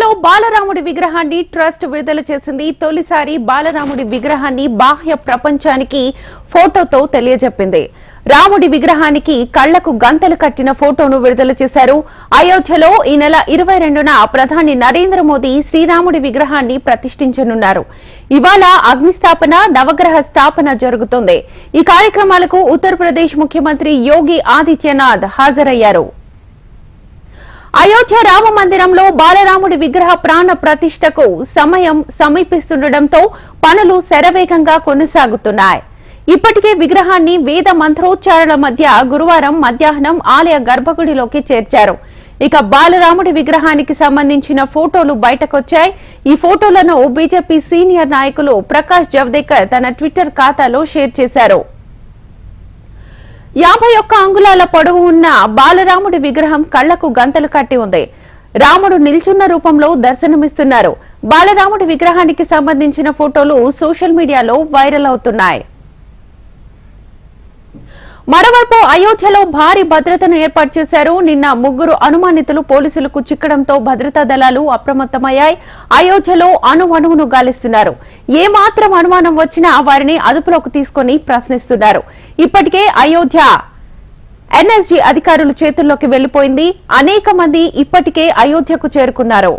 అయోధ్యలో బాలరాముడి విగ్రహాన్ని ట్రస్ట్ విడుదల చేసింది. తొలిసారి బాలరాముడి విగ్రహాన్ని బాహ్య ప్రపంచానికి ఫోటోతో తెలియజెప్పింది. రాముడి విగ్రహానికి కళ్లకు గంతలు కట్టిన ఫోటోను విడుదల చేశారు. అయోధ్యలో ఈ నెల 22న ప్రధాని నరేంద్ర మోదీ శ్రీరాముడి విగ్రహాన్ని ప్రతిష్ఠించనున్నారు. ఇవాళ అగ్నిస్థాపన, నవగ్రహ స్థాపన జరుగుతోంది. ఈ కార్యక్రమాలకు ఉత్తరప్రదేశ్ ముఖ్యమంత్రి యోగి ఆదిత్యనాథ్ హాజరయ్యారు. అయోధ్య రామ మందిరంలో బాలరాముడి విగ్రహ ప్రాణ ప్రతిష్టకు సమయం సమీపిస్తుండటంతో పనులు శరవేగంగా కొనసాగుతున్నాయి. ఇప్పటికే విగ్రహాన్ని వేద మంత్రోచ్చారణల మధ్య గురువారం మధ్యాహ్నం ఆలయ గర్భగుడిలోకి చేర్చారు. ఇక బాలరాముడి విగ్రహానికి సంబంధించిన ఫోటోలు బయటకొచ్చాయి. ఈ ఫోటోలను బీజేపీ సీనియర్ నాయకులు ప్రకాష్ జవదేకర్ తన ట్విట్టర్ ఖాతాలో షేర్ చేశారు. 51 అంగుళాల పొడవు ఉన్న బాలరాముడి విగ్రహం కళ్లకు గంతలు కట్టి ఉంది. రాముడు నిల్చున్న రూపంలో దర్శనమిస్తున్నారు. బాలరాముడి విగ్రహానికి సంబంధించిన ఫోటోలు సోషల్ మీడియాలో వైరల్ అవుతున్నాయి. మరోవైపు అయోధ్యలో భారీ భద్రతను ఏర్పాటు చేశారు. నిన్న 3 అనుమానితులు పోలీసులకు చిక్కడంతో భద్రతా దళాలు అప్రమత్తమయ్యాయి. అయోధ్యలో అణువణువును గాలిస్తున్నారు. ఏమాత్రం అనుమానం వచ్చినా వారిని అదుపులోకి తీసుకుని ప్రశ్నిస్తున్నారు. ఇప్పటికే అయోధ్య ఎన్ఎస్జీ అధికారుల చేతుల్లోకి వెళ్లిపోయింది. అనేక మంది ఇప్పటికే అయోధ్యకు చేరుకున్నారు.